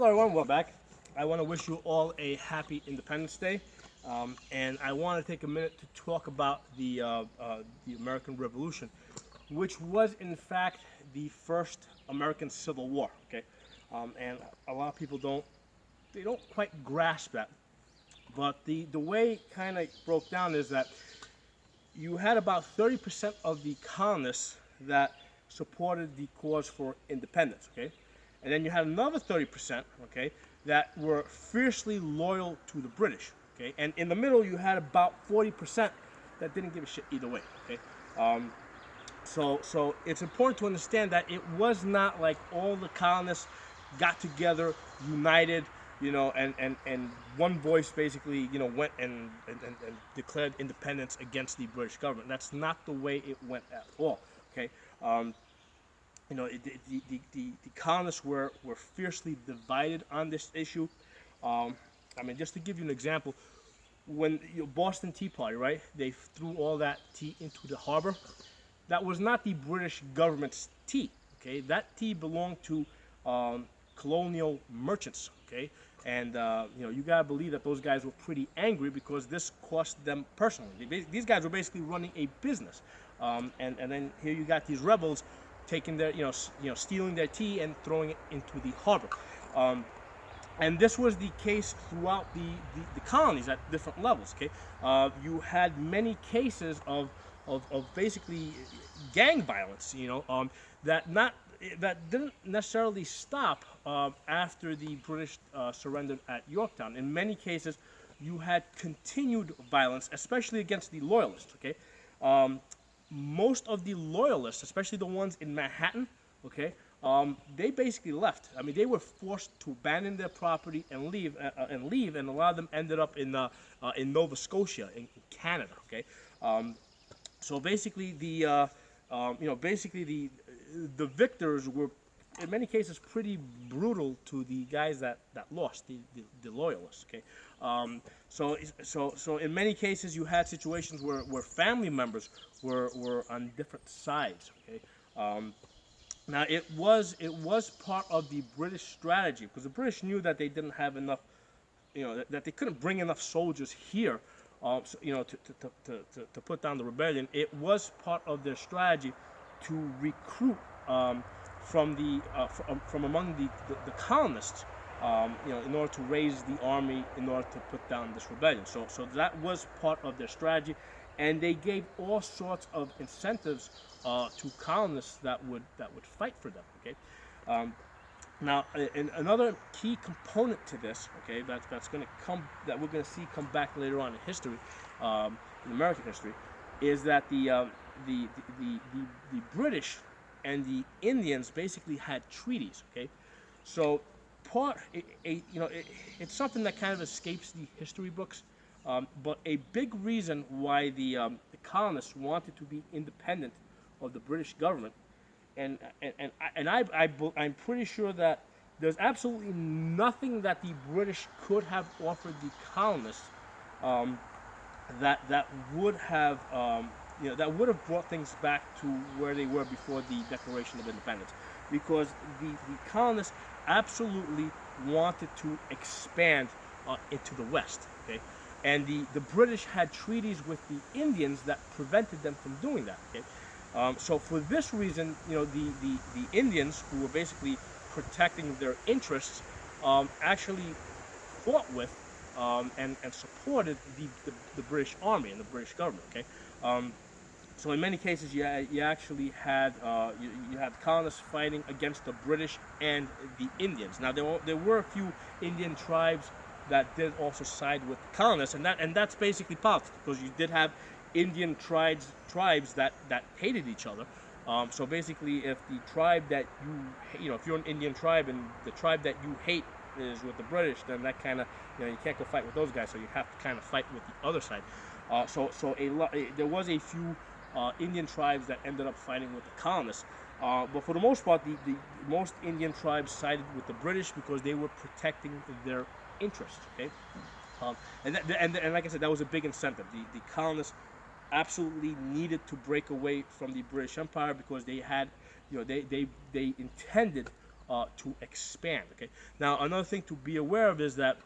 Hello everyone, welcome back. I want to wish you all a happy Independence Day, and I want to take a minute to talk about the American Revolution, which was in fact the first American Civil War. Okay, and a lot of people don't quite grasp that, but the way it kind of broke down is that you had about 30% of the colonists that supported the cause for independence, okay? And then you had another 30%, okay, that were fiercely loyal to the British, okay? And in the middle, you had about 40% that didn't give a shit either way, okay? Um, so it's important to understand that it was not like all the colonists got together, united, and one voice basically, went and declared independence against the British government. That's not the way it went at all. Okay, um, the colonists were fiercely divided on this issue. I mean, just to give you an example, when Boston Tea Party, right? They threw all that tea into the harbor. That was not the British government's tea. Okay, that tea belonged to colonial merchants. Okay, and you gotta believe that those guys were pretty angry because this cost them personally. These guys were basically running a business, and then here you got these rebels taking their stealing their tea and throwing it into the harbor. Um, and this was the case throughout the colonies at different levels. Okay, you had many cases of basically gang violence. That didn't necessarily stop after the British surrendered at Yorktown. In many cases, you had continued violence, especially against the loyalists. Okay, um, most of the loyalists, especially the ones in Manhattan, okay, they basically left. I mean, they were forced to abandon their property and a lot of them ended up in Nova Scotia, in Canada. Okay, so basically the victors were in many cases pretty brutal to the guys that lost, the loyalists. Okay, so in many cases you had situations where family members were on different sides. Okay, now it was part of the British strategy because the British knew that they didn't have enough, that they couldn't bring enough soldiers here, to put down the rebellion. It was part of their strategy to recruit from among the colonists, in order to raise the army in order to put down this rebellion. So that was part of their strategy, and they gave all sorts of incentives to colonists that would fight for them. Okay. Now, and another key component to this, okay, that's going to come, that we're going to see come back later on in history, in American history, is that the British and the Indians basically had treaties. Okay, so it's something that kind of escapes the history books, but a big reason why the colonists wanted to be independent of the British government, I'm pretty sure that there's absolutely nothing that the British could have offered the colonists, um, that would have that would have brought things back to where they were before the Declaration of Independence, because the colonists absolutely wanted to expand into the West. Okay, and the British had treaties with the Indians that prevented them from doing that. Okay, so for this reason, the Indians, who were basically protecting their interests, actually fought with, and supported the British Army and the British government. Okay, so in many cases, you actually had you had colonists fighting against the British and the Indians. Now there were a few Indian tribes that did also side with the colonists, and that's basically politics, because you did have Indian tribes that hated each other. So basically, if the tribe that if you're an Indian tribe and the tribe that you hate is with the British, then that kind of, you can't go fight with those guys. So you have to kind of fight with the other side. There was a few Indian tribes that ended up fighting with the colonists. But for the most part, the most Indian tribes sided with the British because they were protecting their interests. Okay, and like I said, that was a big incentive. The colonists absolutely needed to break away from the British Empire because they had, they intended to expand. Okay. Now another thing to be aware of is that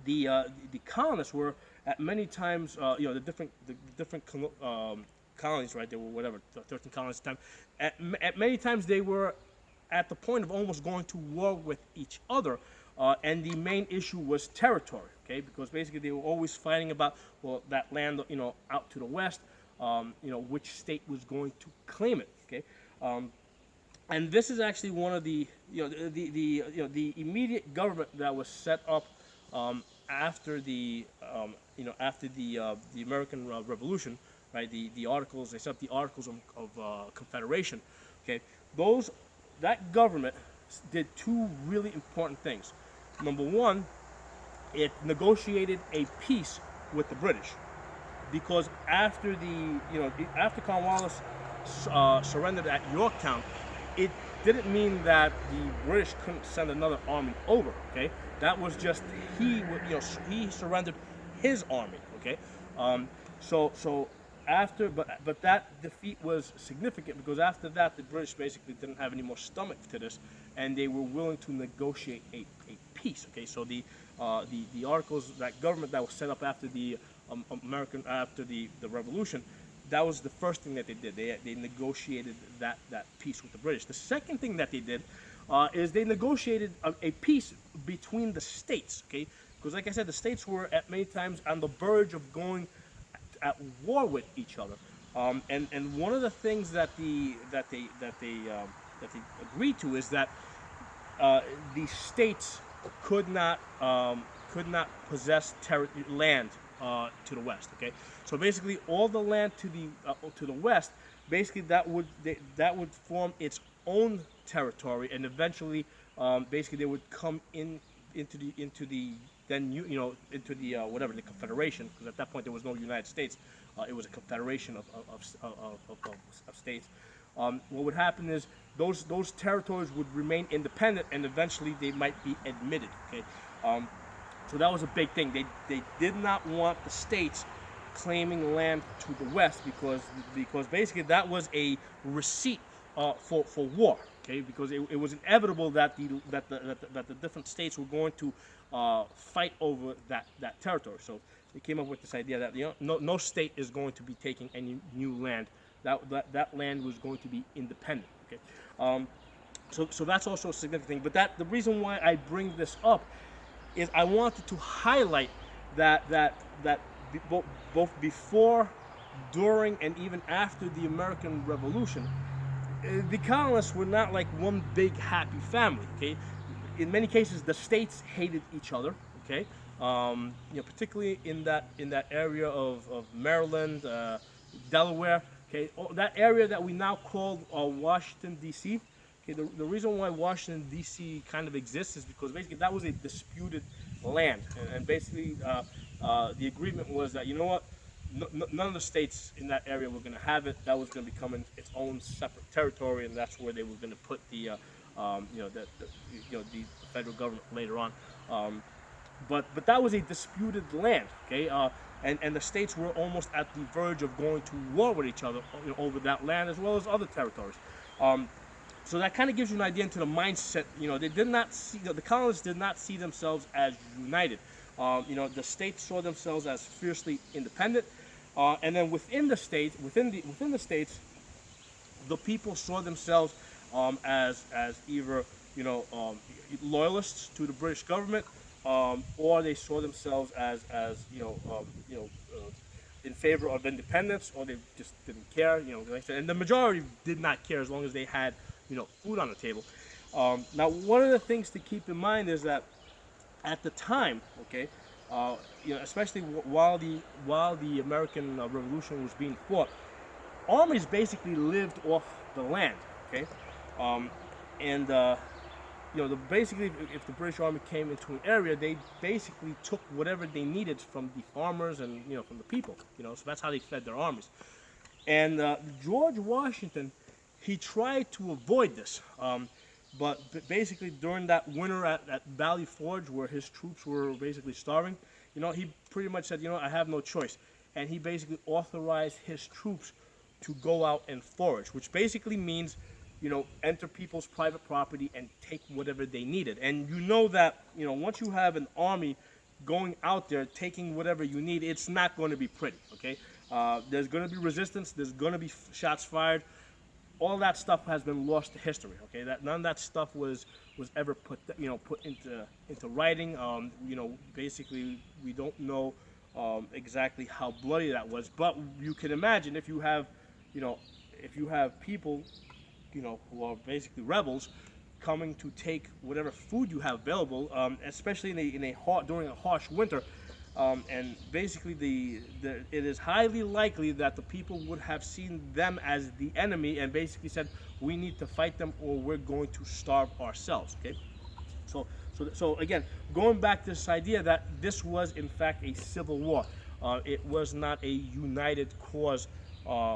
the colonists were at many times, the different colonies, right? There were whatever 13 colonies at the time. At many times they were at the point of almost going to war with each other, and the main issue was territory. Okay, because basically they were always fighting about, well, that land, out to the west, which state was going to claim it. Okay. And this is actually one of the immediate government that was set up after the American Revolution, right? The articles, they set up the Articles of Confederation. Okay, that government did two really important things. Number one, it negotiated a peace with the British, because after Cornwallis surrendered at Yorktown, it didn't mean that the British couldn't send another army over. Okay, that was just he surrendered his army. Okay, so after, but that defeat was significant, because after that the British basically didn't have any more stomach to this, and they were willing to negotiate a peace. Okay, so the articles, that government that was set up after the after the Revolution, that was the first thing that they did. They negotiated that peace with the British. The second thing that they did is they negotiated a peace between the states. Okay, because like I said, the states were at many times on the verge of going at war with each other. And one of the things that they agreed to is that the states could not possess land to the west. Okay, so basically all the land to the west, basically that would form its own territory, and eventually basically they would come into the whatever, the Confederation, because at that point there was no United States. It was a confederation of states. What would happen is those territories would remain independent, and eventually they might be admitted. Okay, so that was a big thing. They did not want the states claiming land to the west, because basically that was a receipt for war. Okay, because it was inevitable that the different states were going to fight over that territory. So they came up with this idea that no state is going to be taking any new land. That land was going to be independent. Okay, so that's also a significant thing. But the reason why I bring this up is I wanted to highlight that both before, during, and even after the American Revolution, the colonists were not like one big happy family. Okay, in many cases the states hated each other. Okay, particularly in that area of Maryland, Delaware. Okay, that area that we now call Washington D.C. Okay, the reason why Washington D.C. kind of exists is because basically that was a disputed land, and basically the agreement was that, you know what, none of the states in that area were going to have it. That was going to become its own separate territory, and that's where they were going to put the federal government later on. But that was a disputed land. Okay, and the states were almost at the verge of going to war with each other over that land, as well as other territories. So that kind of gives you an idea into the mindset. They did not see, the colonists did not see themselves as united. The states saw themselves as fiercely independent, and then within the states, the people saw themselves as either loyalists to the British government, or they saw themselves as in favor of independence, or they just didn't care. Like I said, and the majority did not care as long as they had food on the table. Now, one of the things to keep in mind is that at the time, okay, especially while the American Revolution was being fought, armies basically lived off the land. Okay, basically, if the British Army came into an area, they basically took whatever they needed from the farmers and from the people. So that's how they fed their armies. And George Washington, he tried to avoid this, but basically during that winter at Valley Forge, where his troops were basically starving, he pretty much said, I have no choice, and he basically authorized his troops to go out and forage, which basically means enter people's private property and take whatever they needed. And you know that, once you have an army going out there taking whatever you need, it's not going to be pretty, okay? There's going to be resistance. There's going to be shots fired. All that stuff has been lost to history, okay? That none of that stuff was ever put into writing. Basically, we don't know exactly how bloody that was, but you can imagine if you have people, who are basically rebels, coming to take whatever food you have available, especially during a harsh winter, and basically it is highly likely that the people would have seen them as the enemy and basically said, we need to fight them or we're going to starve ourselves. Okay, so again, going back to this idea that this was in fact a civil war, it was not a united cause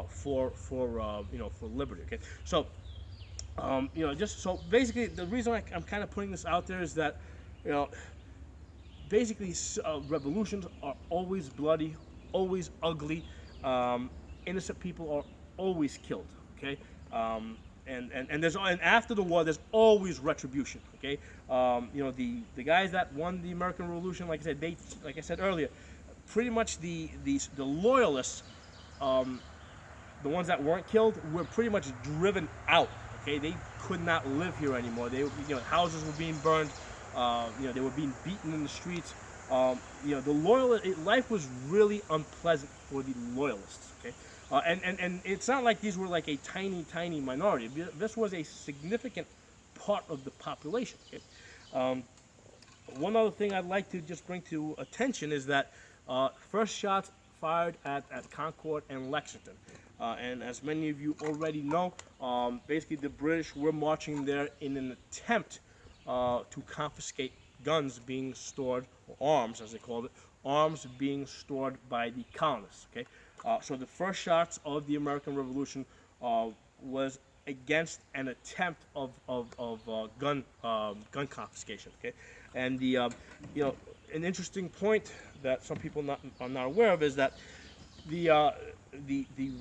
for liberty. Okay, so. Just so basically, the reason I'm kind of putting this out there is that, basically, revolutions are always bloody, always ugly. Innocent people are always killed. Okay, and after the war, there's always retribution. Okay, the guys that won the American Revolution, like I said earlier, pretty much the loyalists, the ones that weren't killed, were pretty much driven out. Okay, they could not live here anymore. Houses were being burned. They were being beaten in the streets. Life was really unpleasant for the loyalists. Okay, and it's not like these were like a tiny minority. This was a significant part of the population. Okay? One other thing I'd like to just bring to attention is that first shots fired at Concord and Lexington. And as many of you already know, basically the British were marching there in an attempt to confiscate guns being stored, or arms as they called it, arms being stored by the colonists. Okay, so the first shots of the American Revolution was against an attempt of gun confiscation. Okay, and an interesting point that some people are not aware of is that the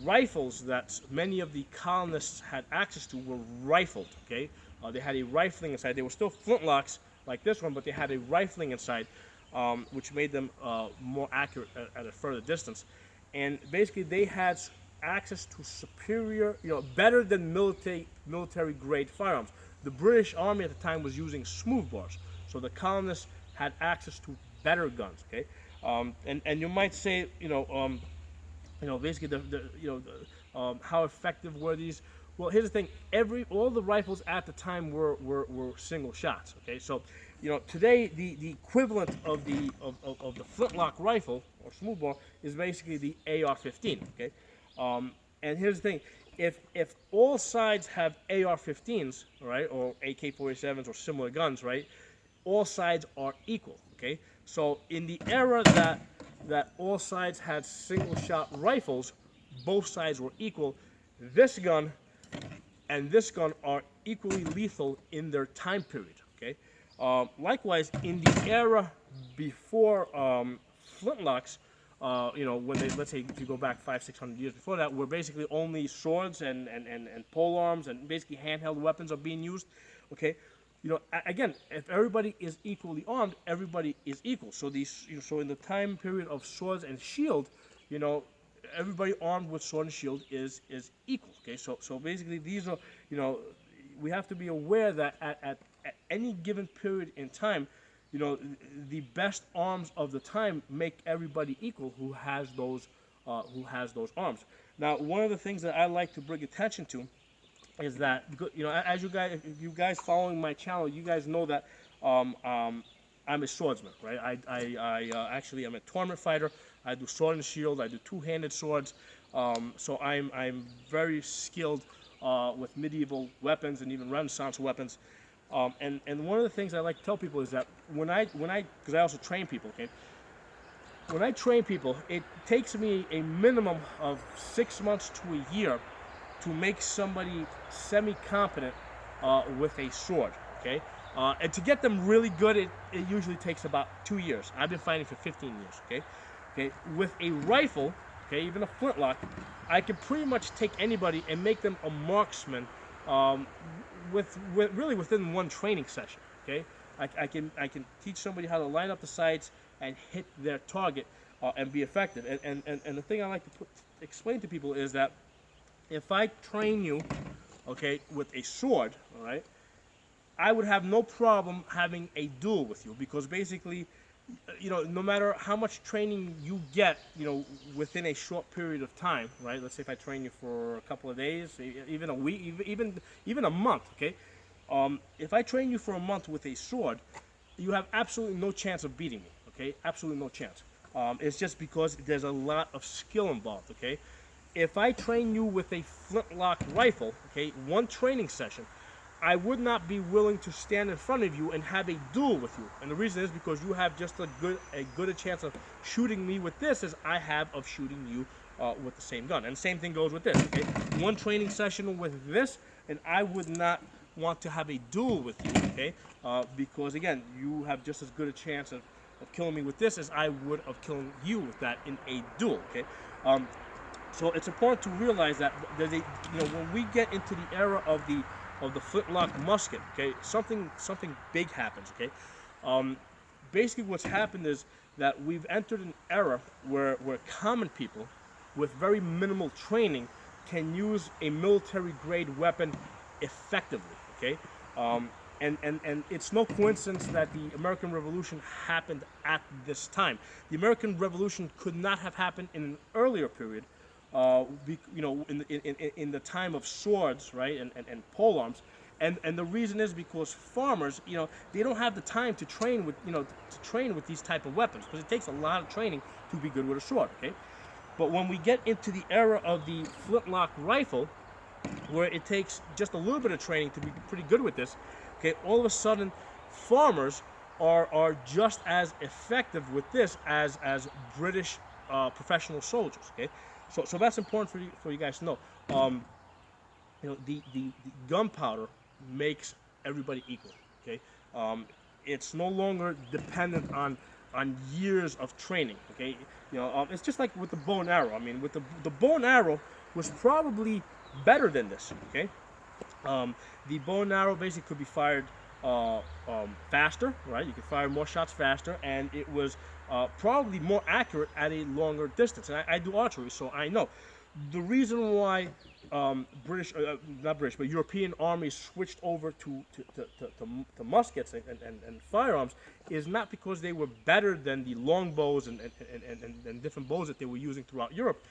rifles that many of the colonists had access to were rifled. Okay, they had a rifling inside. They were still flintlocks like this one, but they had a rifling inside, which made them more accurate at a further distance. And basically, they had access to superior, better than military grade firearms. The British Army at the time was using smooth bores, so the colonists had access to better guns. Okay, and you might say, basically how effective were these? Well, here's the thing: all the rifles at the time were single shots. Okay, so today the equivalent of the flintlock rifle or smoothbore is basically the AR-15. Okay, and here's the thing: if all sides have AR-15s, right, or AK-47s or similar guns, right, all sides are equal. Okay, so in the era that all sides had single-shot rifles, both sides were equal. This gun and this gun are equally lethal in their time period. Okay. Likewise, in the era before flintlocks, when let's say if you go back 500-600 years before that, where basically only swords and pole arms and basically handheld weapons are being used. Okay. Again, if everybody is equally armed, everybody is equal. So so in the time period of swords and shield, everybody armed with sword and shield is equal. Okay, so basically these are, we have to be aware that at any given period in time, the best arms of the time make everybody equal who has those arms. Now, one of the things that I like to bring attention to is that, as you guys following my channel, you guys know that I'm a swordsman, right? I actually am a tournament fighter. I do sword and shield. I do two-handed swords. So I'm very skilled with medieval weapons and even Renaissance weapons. And one of the things I like to tell people is that because I also train people, okay? When I train people, it takes me a minimum of 6 months to a year to make somebody semi-competent with a sword, okay? And to get them really good, it usually takes about 2 years. I've been fighting for 15 years, okay? Okay, with a rifle, okay, even a flintlock, I can pretty much take anybody and make them a marksman um, with really within one training session. Okay, I can teach somebody how to line up the sights and hit their target and be effective. And the thing I like to explain to people is that if I train you, okay, with a sword, all right, I would have no problem having a duel with you, because basically, no matter how much training you get, within a short period of time, right? Let's say if I train you for a couple of days, even a week, even a month, okay? If I train you for a month with a sword, you have absolutely no chance of beating me, okay? Absolutely no chance. It's just because there's a lot of skill involved, okay? If I train you with a flintlock rifle, okay, one training session, I would not be willing to stand in front of you and have a duel with you. And the reason is because you have just as good a chance of shooting me with this as I have of shooting you with the same gun. And the same thing goes with this, okay? One training session with this, and I would not want to have a duel with you, okay? Because again, you have just as good a chance of killing me with this as I would of killing you with that in a duel, okay? So it's important to realize that there's when we get into the era of the flintlock musket, okay, something big happens, okay. Basically, what's happened is that we've entered an era where common people with very minimal training can use a military grade weapon effectively, okay. And it's no coincidence that the American Revolution happened at this time. The American Revolution could not have happened in an earlier period, in the time of swords, right, and pole arms, and the reason is because farmers, they don't have the time to train with these type of weapons, because it takes a lot of training to be good with a sword, okay. But when we get into the era of the flintlock rifle, where it takes just a little bit of training to be pretty good with this, okay, all of a sudden, farmers are just as effective with this as British professional soldiers, okay. So that's important for you guys to know. The gunpowder makes everybody equal. Okay, it's no longer dependent on years of training. Okay, it's just like with the bow and arrow. I mean, with the bow and arrow was probably better than this. Okay, the bow and arrow basically could be fired faster, right? You could fire more shots faster, and it was probably more accurate at a longer distance. And I do archery, so I know. The reason why not British, but European armies switched over to muskets and firearms is not because they were better than the longbows and different bows that they were using throughout Europe.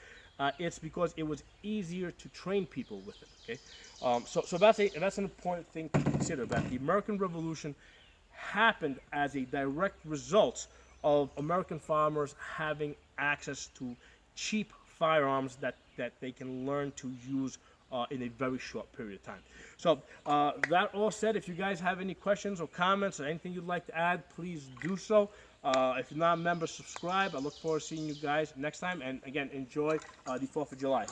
It's because it was easier to train people with it. Okay, so that's an important thing to consider. That the American Revolution happened as a direct result of American farmers having access to cheap firearms that they can learn to use in a very short period of time. So that all said, if you guys have any questions or comments or anything you'd like to add, please do so. If you're not a member, subscribe. I look forward to seeing you guys next time. And again, enjoy the 4th of July.